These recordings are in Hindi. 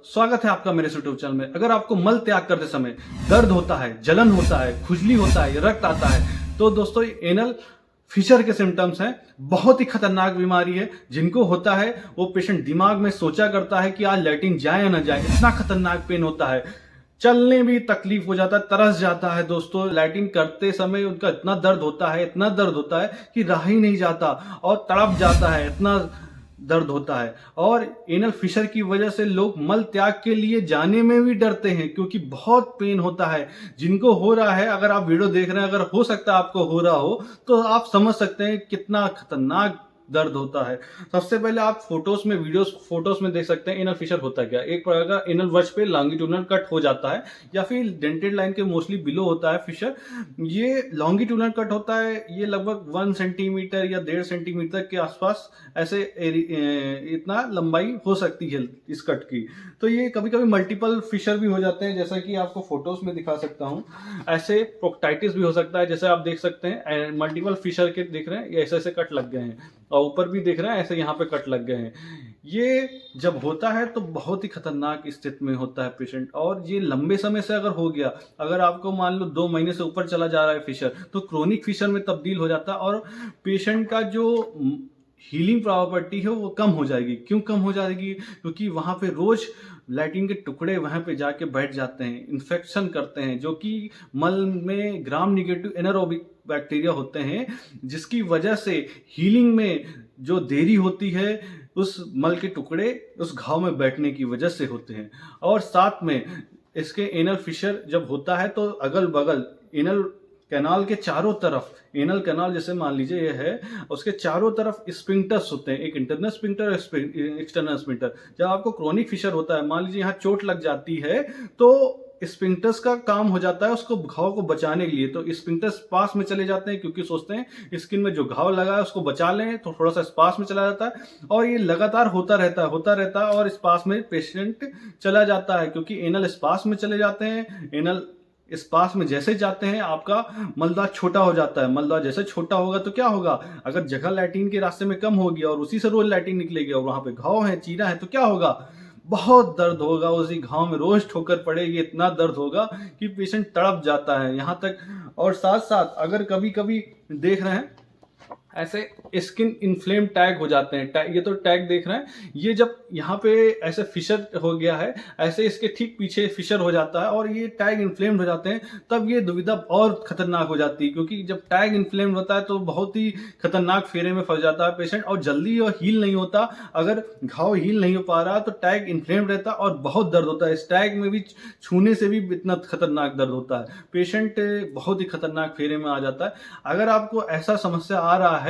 स्वागत है आपका मेरे यूट्यूब चैनल में। अगर आपको मल त्याग करते समय दर्द होता है, जलन होता है, खुजली होता है, रक्त आता है, तो दोस्तों ये एनल फिशर के सिम्टम्स हैं। बहुत ही खतरनाक बीमारी है। जिनको होता है वो पेशेंट दिमाग में सोचा करता है कि आज लैट्रिन जाए या ना जाए। इतना खतरनाक पेन होता है, चलने भी तकलीफ हो जाता है, तरस जाता है। दोस्तों लैट्रिन करते समय उनका इतना दर्द होता है, इतना दर्द होता है कि रहा ही नहीं जाता और तड़प जाता है, इतना दर्द होता है। और एनल फिशर की वजह से लोग मल त्याग के लिए जाने में भी डरते हैं क्योंकि बहुत पेन होता है। जिनको हो रहा है, अगर आप वीडियो देख रहे हैं, अगर हो सकता है आपको हो रहा हो, तो आप समझ सकते हैं कितना खतरनाक दर्द होता है। सबसे पहले आप फोटोज में देख सकते हैं एनल फिशर होता है क्या। एक प्रकार का एनल वच पे लॉन्गिट्यूडनल कट हो जाता है या फिर डेंटेड लाइन के मोस्टली बिलो होता है फिशर। ये लॉन्गिट्यूडनल कट होता है, ये लगभग 1 सेंटीमीटर या 1.5 सेंटीमीटर के आसपास ऐसे इतना लंबाई हो सकती है इस कट की। तो ये कभी कभी मल्टीपल फिशर भी हो जाते हैं, जैसा कि आपको फोटोज में दिखा सकता हूँ। ऐसे प्रोक्टाइटिस भी हो सकता है, जैसे आप देख सकते हैं मल्टीपल फिशर के दिख रहे हैं, ये ऐसे ऐसे कट लग गए हैं और ऊपर भी देख रहे हैं ऐसे यहाँ पे कट लग गए हैं। ये जब होता है तो बहुत ही खतरनाक स्थिति में होता है पेशेंट। और ये लंबे समय से अगर हो गया, अगर आपको मान लो 2 महीने से ऊपर चला जा रहा है फिशर, तो क्रोनिक फिशर में तब्दील हो जाता है और पेशेंट का जो हीलिंग प्रॉपर्टी है वो कम हो जाएगी। क्यों कम हो जाएगी? क्योंकि वहां पे रोज लैट्रिन के टुकड़े वहां पे जाके बैठ जाते हैं, इन्फेक्शन करते हैं, जो कि मल में ग्राम निगेटिव एनारोबिक बैक्टीरिया होते हैं, जिसकी वजह से हीलिंग में जो देरी होती है उस मल के टुकड़े उस घाव में बैठने की वजह से होते हैं। और साथ में इसके एनल फिशर जब होता है तो अगल बगल एनल कैनाल के चारों तरफ, एनल कैनाल जैसे मान लीजिए ये है, उसके चारों तरफ स्पिंक्टर्स होते हैं, एक इंटरनल स्पिंक्टर, एक्सटर्नल स्पिंक्टर। जब आपको क्रोनिक फिशर होता है, मान लीजिए यहाँ चोट लग जाती है, तो स्पिंक्टर्स का काम हो जाता है उसको घाव को बचाने के लिए। तो स्पिंक्टर्स पास में चले जाते हैं क्योंकि सोचते हैं स्किन में जो घाव लगा है उसको बचा लें, तो थोड़ा सा स्पास में चला जाता है और ये लगातार होता रहता है और स्पास में पेशेंट चला जाता है। क्योंकि एनल स्पास में चले जाते हैं, एनल इस पास में जैसे जाते हैं आपका मलद्वार छोटा हो जाता है। मलद्वार जैसे छोटा होगा तो क्या होगा, अगर जगह लैट्रिन के रास्ते में कम होगी और उसी से रोज लैट्रिन निकलेगी और वहां पे घाव है, चीरा है, तो क्या होगा, बहुत दर्द होगा। उसी घाव में रोज ठोकर पड़ेगी, इतना दर्द होगा कि पेशेंट तड़प जाता है यहाँ तक। और साथ साथ अगर कभी कभी देख रहे हैं ऐसे स्किन इन्फ्लेम टैग हो जाते हैं, ये तो टैग देख रहे हैं, ये जब यहाँ पे ऐसे फिशर हो गया है, ऐसे इसके ठीक पीछे फिशर हो जाता है और ये टैग इन्फ्लेम्ड हो जाते हैं, तब ये दुविधा और खतरनाक हो जाती है। क्योंकि जब टैग इन्फ्लेम्ड होता है तो बहुत ही खतरनाक फेरे में फंस जाता है पेशेंट और जल्दी और हील नहीं होता। अगर घाव हील नहीं हो पा रहा तो टैग इन्फ्लेम्ड रहता है और बहुत दर्द होता है। इस टैग में भी छूने से भी इतना खतरनाक दर्द होता है, पेशेंट बहुत ही खतरनाक फेरे में आ जाता है। अगर आपको ऐसा समस्या आ रहा है,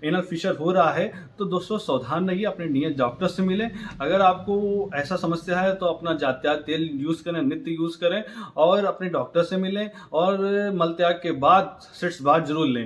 एनल फिशर हो रहा है, तो दोस्तों सावधान रहिए, अपने नियत डॉक्टर से मिलें। अगर आपको ऐसा समस्या है तो अपना जात्याग तेल यूज करें, नित्य यूज करें और अपने डॉक्टर से मिलें और मल त्याग के बाद 6 बार जरूर लें।